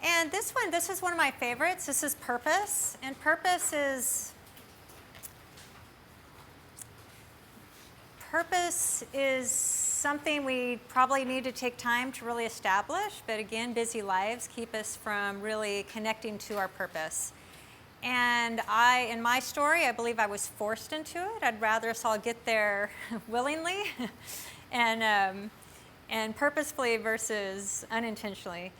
And this is one of my favorites. This is purpose. And purpose is something we probably need to take time to really establish, but again, busy lives keep us from really connecting to our purpose. And in my story, I believe I was forced into it. I'd rather us all get there willingly and purposefully versus unintentionally.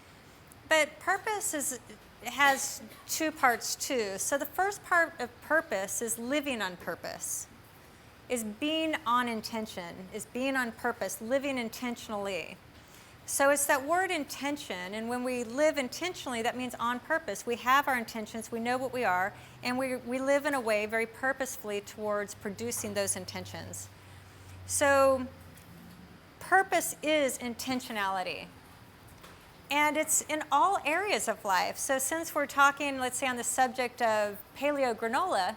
But purpose has two parts too. So the first part of purpose is living on purpose, is being on intention, is being on purpose, living intentionally. So it's that word intention, and when we live intentionally, that means on purpose. We have our intentions, we know what we are, and we live in a way very purposefully towards producing those intentions. So purpose is intentionality. And it's in all areas of life. So since we're talking, let's say, on the subject of paleo granola,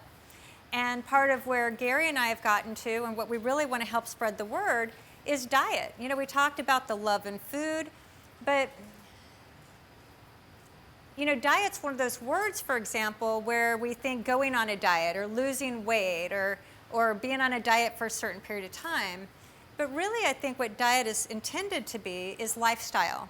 and part of where Gary and I have gotten to, and what we really want to help spread the word, is diet. You know, we talked about the love in food, but you know, diet's one of those words, for example, where we think going on a diet or losing weight or being on a diet for a certain period of time. But really, I think what diet is intended to be is lifestyle.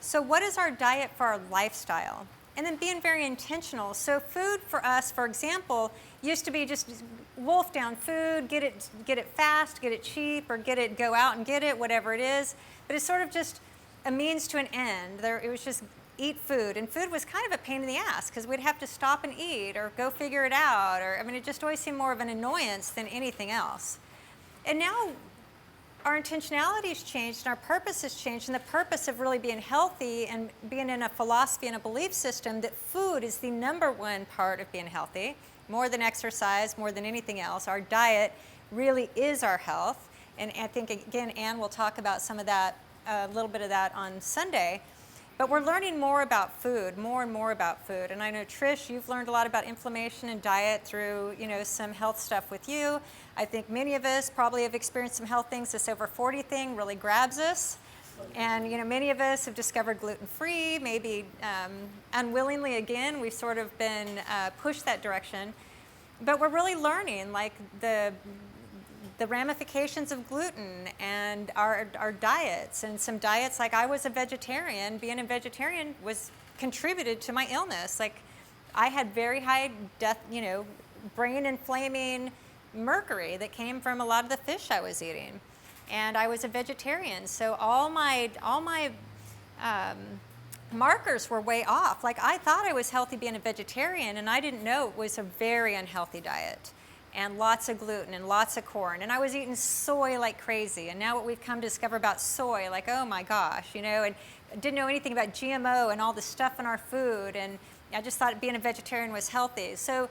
So what is our diet for our lifestyle? And then being very intentional. So food for us, for example, used to be just wolf down food, get it fast, get it cheap, or go out and get it, whatever it is. But it's sort of just a means to an end. It was just eat food. And food was kind of a pain in the ass because we'd have to stop and eat or go figure it out. It just always seemed more of an annoyance than anything else. And now our intentionality has changed and our purpose has changed, and the purpose of really being healthy and being in a philosophy and a belief system that food is the number one part of being healthy, more than exercise, more than anything else. Our diet really is our health, and I think, again, Ann will talk about some of that, a little bit of that on Sunday. But we're learning more about food, more and more about food. And I know, Trish, you've learned a lot about inflammation and diet through, some health stuff with you. I think many of us probably have experienced some health things. This over 40 thing really grabs us. And, many of us have discovered gluten-free, maybe unwillingly, again, we've sort of been pushed that direction. But we're really learning, like, the ramifications of gluten and our diets, and some diets, like I was a vegetarian. Being a vegetarian was contributed to my illness. Like I had very high brain inflaming mercury that came from a lot of the fish I was eating. And I was a vegetarian, so all my markers were way off. Like I thought I was healthy being a vegetarian, and I didn't know it was a very unhealthy diet. And lots of gluten and lots of corn. And I was eating soy like crazy. And now what we've come to discover about soy, like, oh my gosh, and I didn't know anything about GMO and all the stuff in our food. And I just thought being a vegetarian was healthy. So,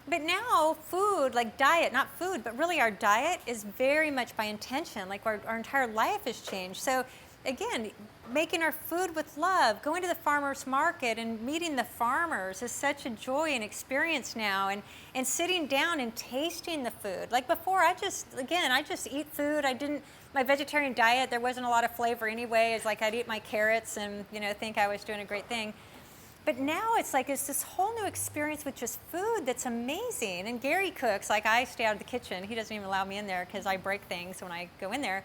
but now food, like diet, not food, but really our diet is very much by intention. Like our entire life has changed. So again, making our food with love, going to the farmer's market and meeting the farmers is such a joy and experience now, and sitting down and tasting the food. Like before, I just eat food. My vegetarian diet, there wasn't a lot of flavor anyway. It's like I'd eat my carrots and, think I was doing a great thing. But now it's this whole new experience with just food that's amazing. And Gary cooks, like I stay out of the kitchen. He doesn't even allow me in there because I break things when I go in there.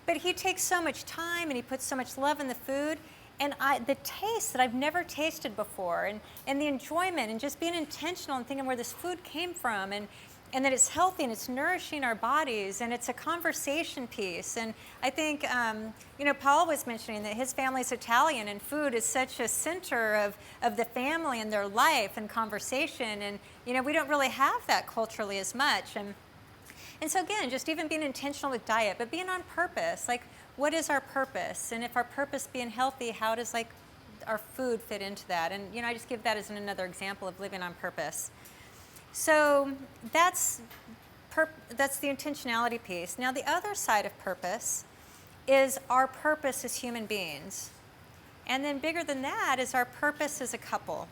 But he takes so much time and he puts so much love in the food, and the taste that I've never tasted before, and the enjoyment, and just being intentional and thinking where this food came from, and that it's healthy and it's nourishing our bodies, and it's a conversation piece. And I think, Paul was mentioning that his family's Italian, and food is such a center of the family and their life and conversation, and we don't really have that culturally as much. And so again, just even being intentional with diet, but being on purpose. Like, what is our purpose? And if our purpose being healthy, how does our food fit into that? And I just give that as another example of living on purpose. So that's the intentionality piece. Now the other side of purpose is our purpose as human beings. And then bigger than that is our purpose as a couple.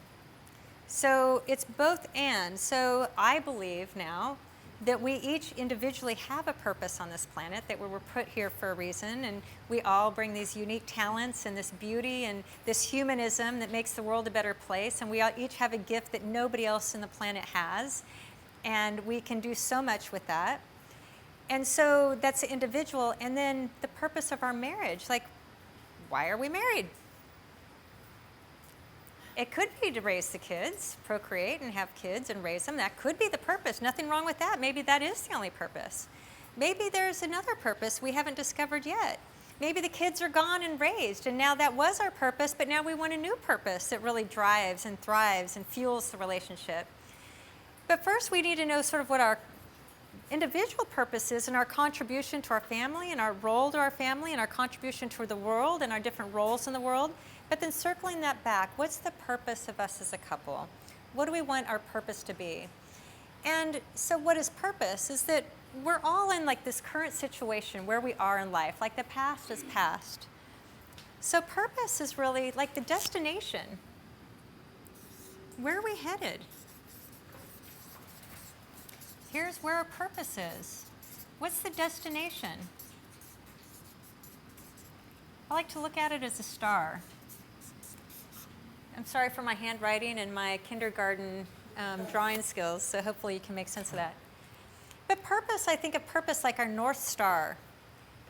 So it's both and. So I believe now that we each individually have a purpose on this planet, that we were put here for a reason, and we all bring these unique talents and this beauty and this humanism that makes the world a better place, and we all each have a gift that nobody else on the planet has, and we can do so much with that. And so that's the individual, and then the purpose of our marriage, like, why are we married? It could be to raise the kids, procreate and have kids and raise them. That could be the purpose. Nothing wrong with that. Maybe that is the only purpose. Maybe there's another purpose we haven't discovered yet. Maybe the kids are gone and raised, and now that was our purpose, but now we want a new purpose that really drives and thrives and fuels the relationship. But first, we need to know sort of what our individual purpose is and our contribution to our family and our role to our family and our contribution to the world and our different roles in the world. But then circling that back, what's the purpose of us as a couple? What do we want our purpose to be? And so what is purpose is that we're all in like this current situation where we are in life, like the past is past. So purpose is really like the destination. Where are we headed? Here's where our purpose is. What's the destination? I like to look at it as a star. I'm sorry for my handwriting and my kindergarten drawing skills, so hopefully you can make sense of that. But purpose, I think of purpose like our North Star.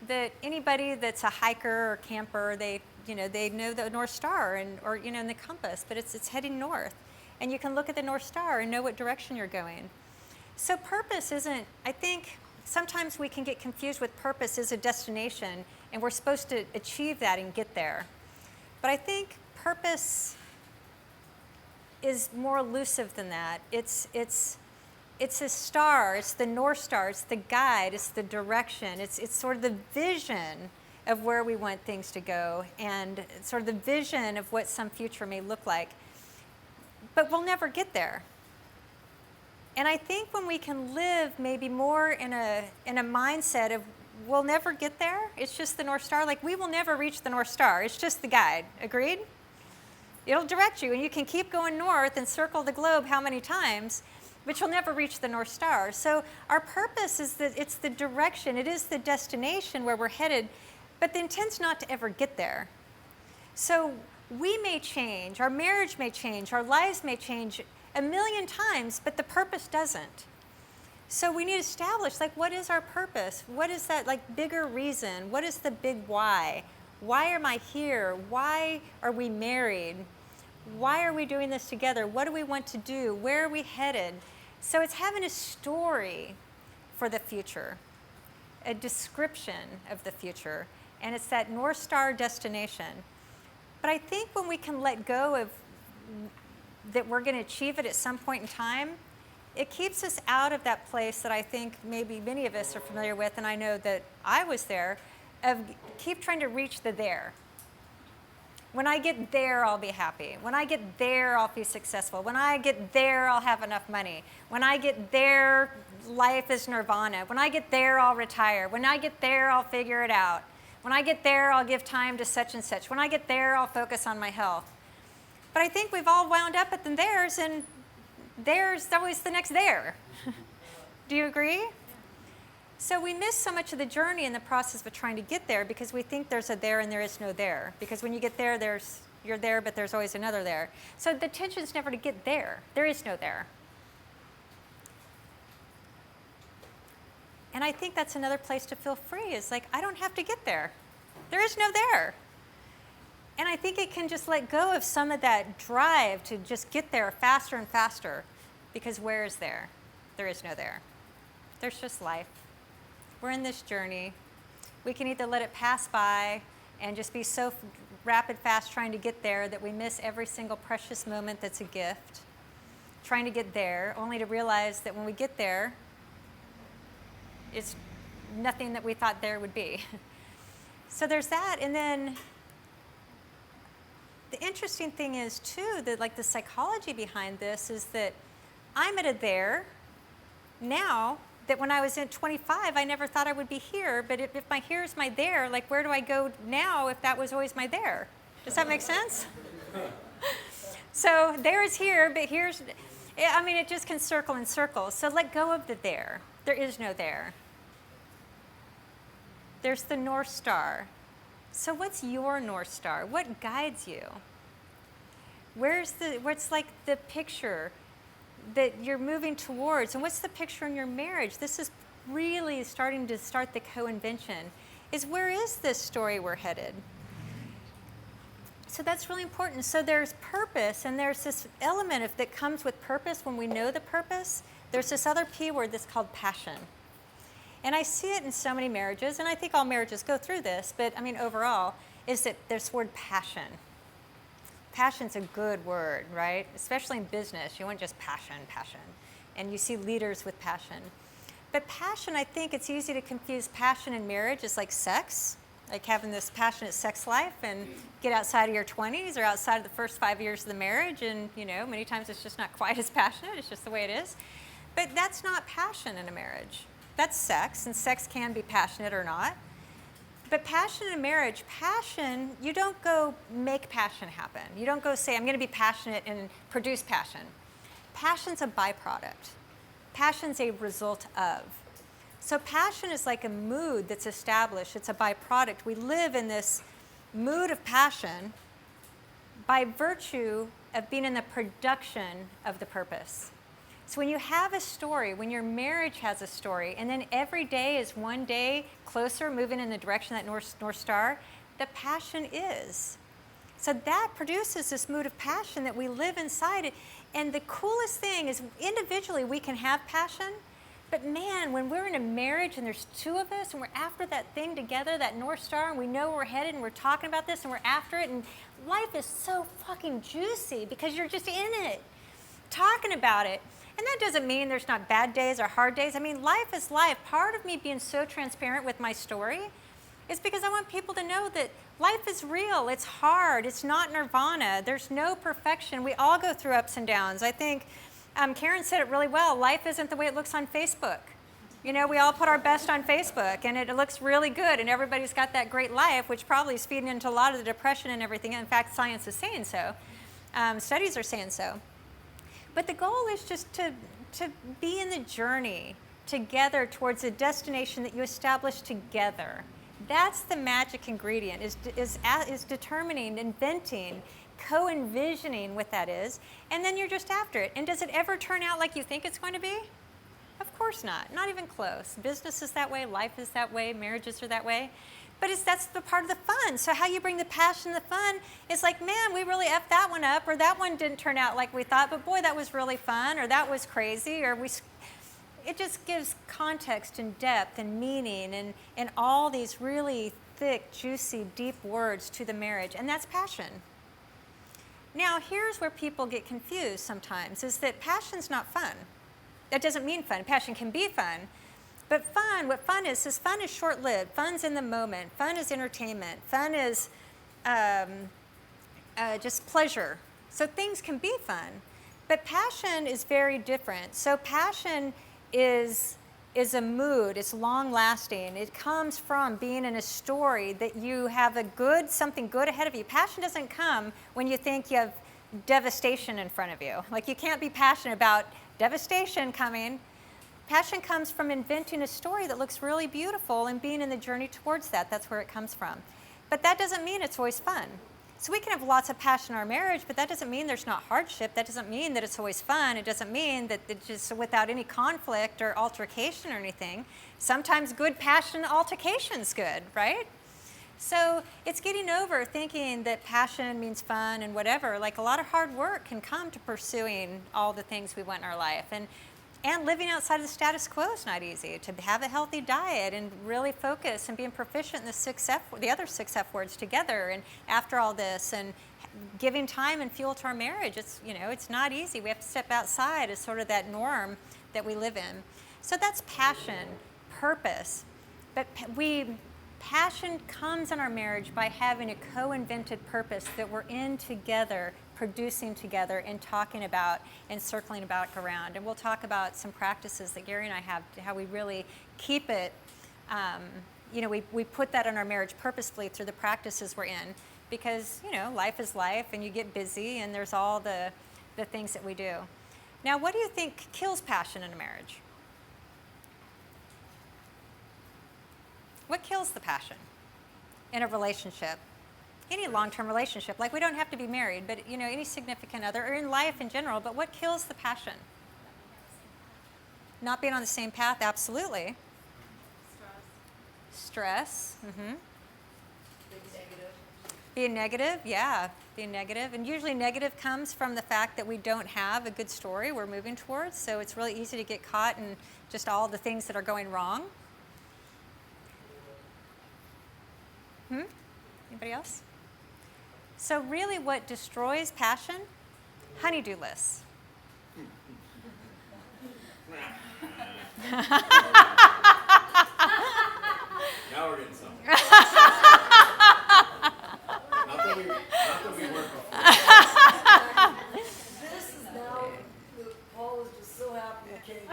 That anybody that's a hiker or camper, they know the North Star or in the compass, but it's heading north. And you can look at the North Star and know what direction you're going. So purpose isn't, I think sometimes we can get confused with purpose as a destination, and we're supposed to achieve that and get there. But I think purpose is more elusive than that. It's a star, it's the North Star, it's the guide, it's the direction, it's sort of the vision of where we want things to go and sort of the vision of what some future may look like. But we'll never get there. And I think when we can live maybe more in a mindset of we'll never get there, it's just the North Star, like we will never reach the North Star, it's just the guide, agreed? It'll direct you, and you can keep going north and circle the globe how many times, but you'll never reach the North Star. So our purpose is that it's the direction, it is the destination where we're headed, but the intent's not to ever get there. So we may change, our marriage may change, our lives may change a million times, but the purpose doesn't. So we need to establish, like, what is our purpose? What is that, like, bigger reason? What is the big why? Why am I here? Why are we married? Why are we doing this together? What do we want to do? Where are we headed? So it's having a story for the future, a description of the future, and it's that North Star destination. But I think when we can let go of that we're going to achieve it at some point in time, it keeps us out of that place that I think maybe many of us are familiar with, and I know that I was there, of keep trying to reach the there. When I get there, I'll be happy. When I get there, I'll be successful. When I get there, I'll have enough money. When I get there, life is nirvana. When I get there, I'll retire. When I get there, I'll figure it out. When I get there, I'll give time to such and such. When I get there, I'll focus on my health. But I think we've all wound up at the theirs, and there's always the next there. Do you agree? So we miss so much of the journey in the process of trying to get there because we think there's a there and there is no there. Because when you get there, you're there, but there's always another there. So the tension's never to get there. There is no there. And I think that's another place to feel free, is like, I don't have to get there. There is no there. And I think it can just let go of some of that drive to just get there faster and faster, because where is there? There is no there. There's just life. We're in this journey. We can either let it pass by and just be so rapid fast trying to get there that we miss every single precious moment that's a gift, trying to get there, only to realize that when we get there, it's nothing that we thought there would be. So there's that. And then the interesting thing is, too, that like the psychology behind this is that I'm at a there now that when I was in 25, I never thought I would be here. But if my here is my there, like where do I go now if that was always my there? Does that make sense? So there is here, but here's, I mean, it just can circle in circles. So let go of the there. There is no there. There's the North Star. So what's your North Star? What guides you? What's like the picture that you're moving towards? And what's the picture in your marriage? This is really starting to start the co-invention, is where is this story we're headed? So that's really important. So there's purpose, and there's this element that comes with purpose when we know the purpose. There's this other P word that's called passion. And I see it in so many marriages, and I think all marriages go through this, but I mean overall, is that there's the word passion. Passion's a good word, right? Especially in business, you want just passion. And you see leaders with passion. But passion, I think it's easy to confuse passion in marriage as like sex, like having this passionate sex life and get outside of your 20s or outside of the first 5 years of the marriage, and many times it's just not quite as passionate, it's just the way it is. But that's not passion in a marriage. That's sex, and sex can be passionate or not. But passion in a marriage, passion, you don't go make passion happen. You don't go say, I'm going to be passionate and produce passion. Passion's a byproduct. Passion's a result of. So passion is like a mood that's established. It's a byproduct. We live in this mood of passion by virtue of being in the production of the purpose. So when you have a story, when your marriage has a story, and then every day is one day closer, moving in the direction of that North Star, the passion is. So that produces this mood of passion that we live inside. And the coolest thing is individually we can have passion, but man, when we're in a marriage and there's two of us and we're after that thing together, that North Star, and we know where we're headed and we're talking about this and we're after it, and life is so fucking juicy because you're just in it, talking about it. And that doesn't mean there's not bad days or hard days. I mean, life is life. Part of me being so transparent with my story is because I want people to know that life is real. It's hard. It's not nirvana. There's no perfection. We all go through ups and downs. I think Karen said it really well. Life isn't the way it looks on Facebook. We all put our best on Facebook, and it looks really good, and everybody's got that great life, which probably is feeding into a lot of the depression and everything. In fact, science is saying so. Studies are saying so. But the goal is just to be in the journey together towards a destination that you establish together. That's the magic ingredient, is determining, inventing, co-envisioning what that is, and then you're just after it. And does it ever turn out like you think it's going to be? Of course not even close. Business is that way, life is that way, marriages are that way. But that's the part of the fun. So how you bring the passion, the fun, is like, man, we really effed that one up, or that one didn't turn out like we thought, but boy, that was really fun, or that was crazy, or it just gives context and depth and meaning and all these really thick, juicy, deep words to the marriage, and that's passion. Now, here's where people get confused sometimes, is that passion's not fun. That doesn't mean fun. Passion can be fun. But what fun is fun is short-lived. Fun's in the moment. Fun is entertainment. Fun is just pleasure. So things can be fun. But passion is very different. So passion is a mood. It's long-lasting. It comes from being in a story that you have something good ahead of you. Passion doesn't come when you think you have devastation in front of you. Like, you can't be passionate about devastation coming. Passion comes from inventing a story that looks really beautiful and being in the journey towards that. That's where it comes from. But that doesn't mean it's always fun. So we can have lots of passion in our marriage, but that doesn't mean there's not hardship. That doesn't mean that it's always fun. It doesn't mean that it's just without any conflict or altercation or anything. Sometimes good passion altercation's good, right? So it's getting over thinking that passion means fun and whatever. Like, a lot of hard work can come to pursuing all the things we want in our life. And living outside of the status quo is not easy. To have a healthy diet and really focus and being proficient in the other 6 F words together, and after all this, and giving time and fuel to our marriage, it's not easy. We have to step outside as sort of that norm that we live in. So that's passion, purpose. But passion comes in our marriage by having a co-invented purpose that we're in together, producing together and talking about and circling back around. And we'll talk about some practices that Gary and I have, how we really keep it, we put that in our marriage purposefully through the practices we're in, because, life is life and you get busy and there's all the things that we do. Now, what do you think kills passion in a marriage? What kills the passion in a relationship? Any long-term relationship. Like, we don't have to be married, but any significant other, or in life in general. But what kills the passion? Not being on the same path, absolutely. Stress. Mm-hmm. Being negative, yeah. Being negative. And usually negative comes from the fact that we don't have a good story we're moving towards. So it's really easy to get caught in just all the things that are going wrong. Anybody else? So really what destroys passion? Honey-do lists. Now we're getting somewhere. Not that we weren't before. This is now, Paul is just so happy he came.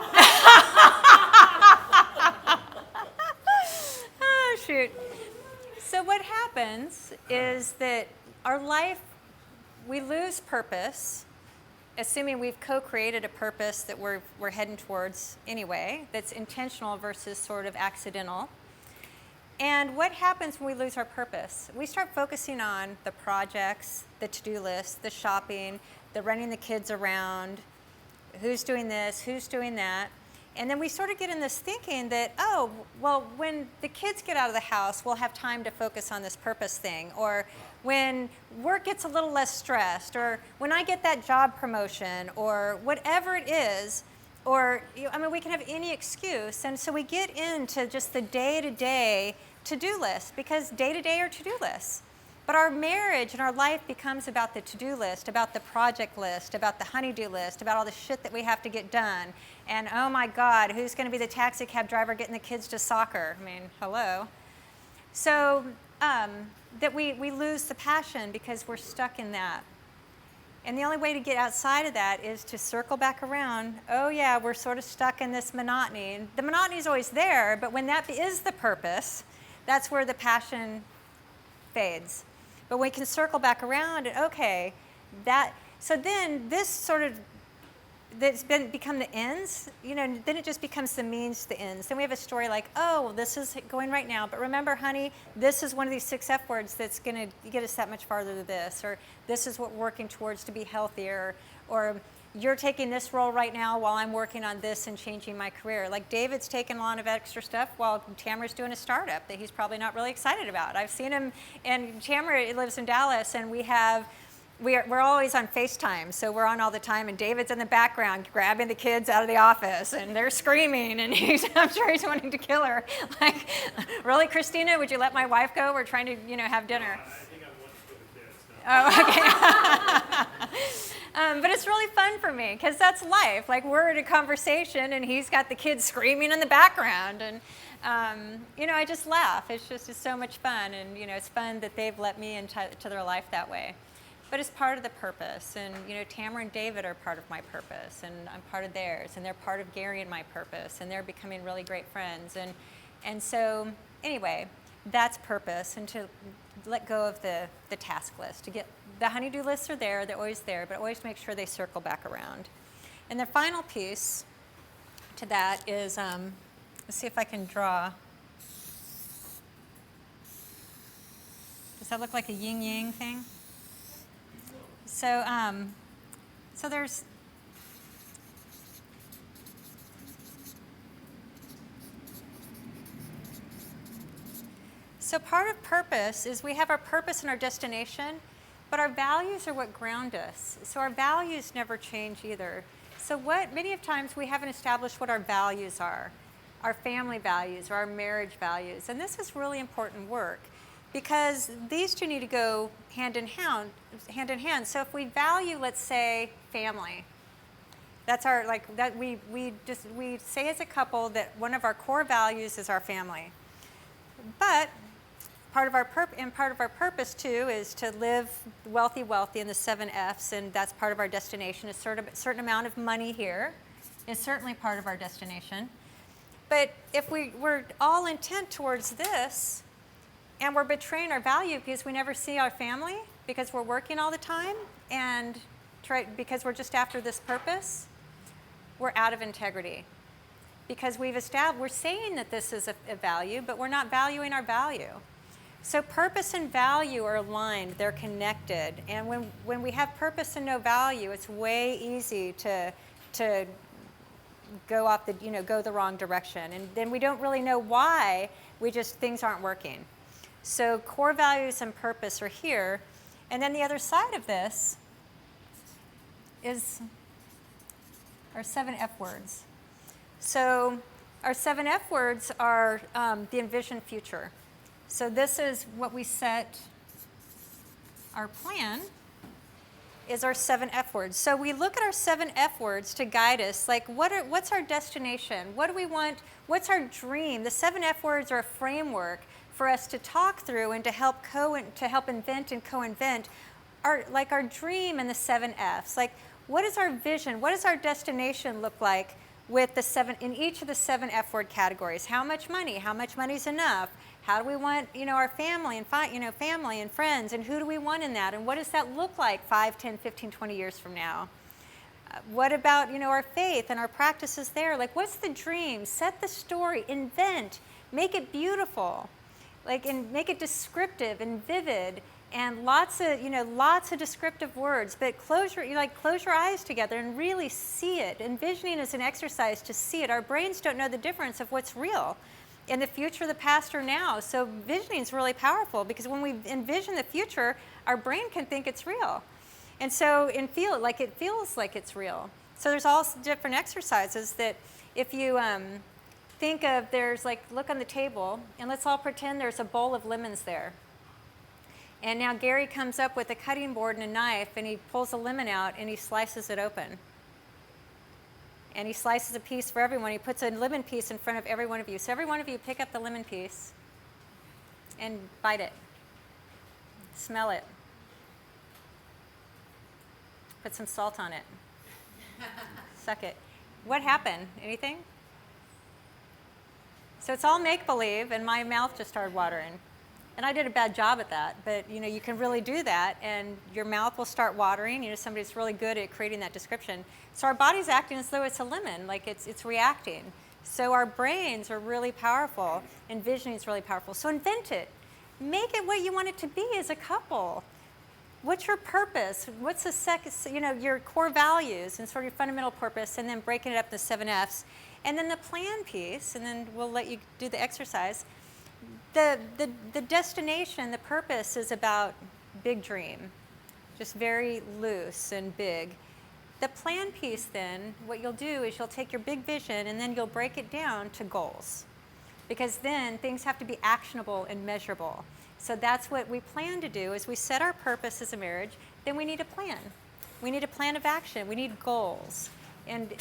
Oh, shoot. So what happens is that our life, we lose purpose, assuming we've co-created a purpose that we're heading towards anyway, that's intentional versus sort of accidental. And what happens when we lose our purpose? We start focusing on the projects, the to-do list, the shopping, the running the kids around, who's doing this, who's doing that. And then we sort of get in this thinking that, oh, well, when the kids get out of the house, we'll have time to focus on this purpose thing. Or when work gets a little less stressed, or when I get that job promotion, or whatever it is, or, we can have any excuse. And so we get into just the day-to-day to-do list, because day-to-day are to-do lists. But our marriage and our life becomes about the to-do list, about the project list, about the honey-do list, about all the shit that we have to get done. And oh my God, who's going to be the taxi cab driver getting the kids to soccer? Hello. So that we lose the passion because we're stuck in that. And the only way to get outside of that is to circle back around. Oh yeah, we're sort of stuck in this monotony. And the monotony is always there, but when that is the purpose, that's where the passion fades. But we can circle back around and okay, so then this sort of, that's become the ends, then it just becomes the means to the ends. Then we have a story like, oh, well, this is going right now, but remember, honey, this is one of these 6 F words that's going to get us that much farther to this, or this is what we're working towards to be healthier, or you're taking this role right now while I'm working on this and changing my career. Like David's taking a lot of extra stuff while Tamara's doing a startup that he's probably not really excited about. I've seen him, and Tamara lives in Dallas, and we're always on FaceTime, so we're on all the time, and David's in the background grabbing the kids out of the office, and they're screaming, and I'm sure he's wanting to kill her. Like, really, Christina, would you let my wife go? We're trying to, have dinner. I think I want to go to kids. Oh, okay. But it's really fun for me, because that's life. Like, we're in a conversation, and he's got the kids screaming in the background, and I just laugh. It's so much fun, and it's fun that they've let me into their life that way. But it's part of the purpose, and Tamara and David are part of my purpose, and I'm part of theirs, and they're part of Gary and my purpose, and they're becoming really great friends, and so anyway, that's purpose, and to let go of the task list. To get the honey-do lists are there, they're always there, but always make sure they circle back around. And the final piece to that is, let's see if I can draw. Does that look like a yin-yang thing? So, so there's, so part of purpose is we have our purpose and our destination, but our values are what ground us. So our values never change either. So many of times we haven't established what our values are, our family values or our marriage values. And this is really important work, because these two need to go hand in hand. So if we value, let's say, family, that's our, we say as a couple that one of our core values is our family. But part of our purpose too is to live wealthy, and the 7 Fs, and that's part of our destination. A certain amount of money here is certainly part of our destination. But if we're all intent towards this, and we're betraying our value because we never see our family, because we're working all the time, and because we're just after this purpose, we're out of integrity. because we're saying that this is a value, but we're not valuing our value. So purpose and value are aligned, they're connected. And when we have purpose and no value, it's way easy to go off go the wrong direction. And then we don't really know why, things aren't working. So core values and purpose are here. And then the other side of this is our 7 F words. So our 7 F words are the envisioned future. So this is what we set our plan is our 7 F words. So we look at our 7 F words to guide us, like what's our destination? What do we want? What's our dream? The 7 F words are a framework for us to talk through and to help invent and co-invent our dream and the 7 Fs. Like, what is our vision? What does our destination look like with in each of the 7 F word categories? How much money? How much money is enough? How do we want, our family and family and friends, and who do we want in that? And what does that look like 5, 10, 15, 20 years from now? What about, our faith and our practices there? Like, what's the dream? Set the story, invent, make it beautiful, and make it descriptive and vivid, and lots of descriptive words. But close your eyes together and really see it. Envisioning is an exercise to see it. Our brains don't know the difference of what's real in the future, the past, or now. So visioning is really powerful, because when we envision the future, our brain can think it's real. And so, it feels like it's real. So there's all different exercises that if you think of, look on the table, and let's all pretend there's a bowl of lemons there. And now Gary comes up with a cutting board and a knife, and he pulls a lemon out and he slices it open. And he slices a piece for everyone. He puts a lemon piece in front of every one of you. So every one of you pick up the lemon piece and bite it. Smell it. Put some salt on it. Suck it. What happened? Anything? So it's all make-believe, and my mouth just started watering. And I did a bad job at that, but you can really do that, and your mouth will start watering. Somebody's really good at creating that description. So our body's acting as though it's a lemon, like it's reacting. So our brains are really powerful. Envisioning is really powerful. So invent it. Make it what you want it to be as a couple. What's your purpose? What's your core values and sort of your fundamental purpose, and then breaking it up into 7 Fs. And then the plan piece, and then we'll let you do the exercise. The destination, the purpose is about big dream, just very loose and big. The plan piece then, what you'll do is you'll take your big vision and then you'll break it down to goals, because then things have to be actionable and measurable. So that's what we plan to do, is we set our purpose as a marriage, then we need a plan. We need a plan of action. We need goals and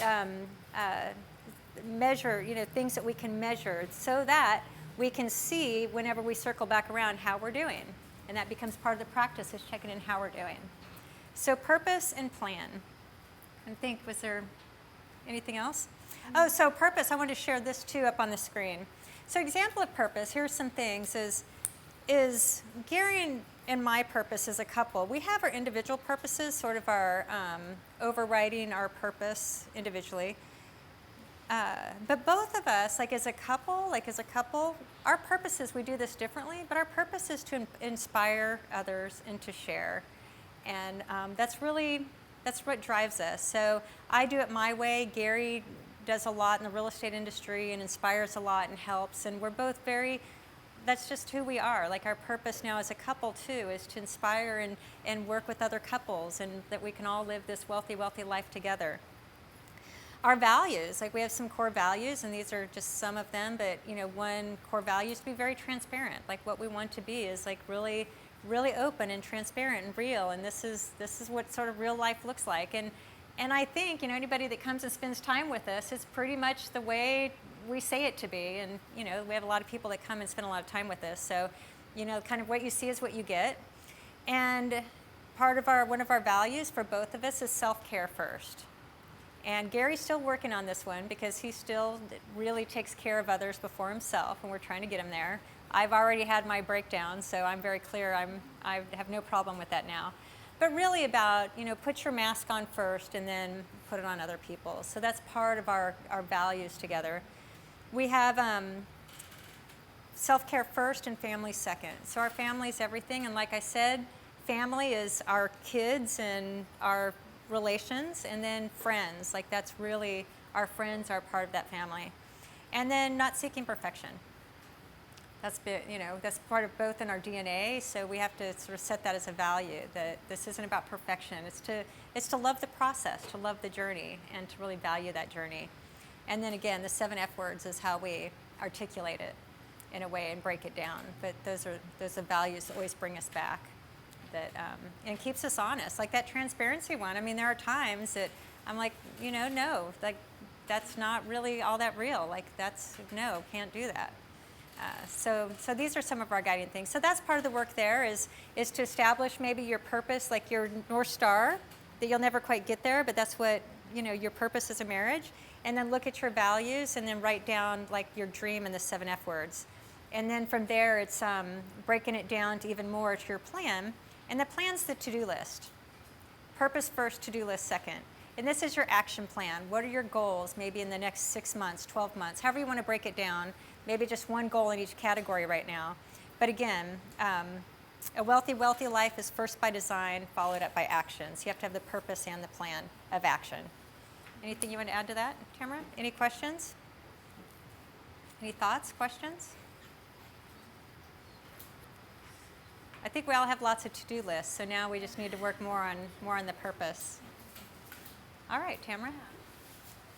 measure, things that we can measure, so that we can see whenever we circle back around how we're doing. And that becomes part of the practice, is checking in how we're doing. So purpose and plan. Was there anything else? Oh, so purpose, I want to share this too up on the screen. So example of purpose, here's some things, is Gary and my purpose as a couple. We have our individual purposes, sort of our overriding our purpose individually. But both of us, as a couple, our purpose is, we do this differently, but our purpose is to inspire others and to share. And that's what drives us. So I do it my way. Gary does a lot in the real estate industry and inspires a lot and helps. And we're both that's just who we are. Our purpose now as a couple too is to inspire and work with other couples, and that we can all live this wealthy, wealthy life together. Our values, we have some core values, and these are just some of them, but one core value is to be very transparent. What we want to be is really, really open and transparent and real, and this is what sort of real life looks like. And I think anybody that comes and spends time with us, it's pretty much the way we say it to be. And we have a lot of people that come and spend a lot of time with us, so kind of what you see is what you get. And one of our values for both of us is self-care first. And Gary's still working on this one, because he still really takes care of others before himself, and we're trying to get him there. I've already had my breakdown, so I'm very clear. I have no problem with that now. But really about, put your mask on first and then put it on other people. So that's part of our values together. We have self-care first and family second. So our family is everything, and like I said, family is our kids and our relations, and then friends. Like that's really, our friends are part of that family. And then not seeking perfection. That's that's part of both in our DNA, so we have to sort of set that as a value, that this isn't about perfection. It's to love the process, to love the journey, and to really value that journey. And then again, the 7 F words is how we articulate it in a way and break it down. But those are values that always bring us back, that and keeps us honest. Like that transparency one. I mean, there are times that I'm like, no, like that's not really all that real. Like no, can't do that. So these are some of our guiding things. So that's part of the work there is to establish maybe your purpose, like your North Star, that you'll never quite get there, but that's what, your purpose as a marriage. And then look at your values and then write down like your dream and the 7 F words. And then from there, it's breaking it down to even more to your plan. And the plan's the to-do list. Purpose first, to-do list second. And this is your action plan. What are your goals maybe in the next 6 months, 12 months, however you want to break it down. Maybe just one goal in each category right now. But again, a wealthy life is first by design, followed up by action. So you have to have the purpose and the plan of action. Anything you want to add to that, Tamara? Any questions? Any thoughts, questions? I think we all have lots of to-do lists, so now we just need to work more on the purpose. All right, Tamara.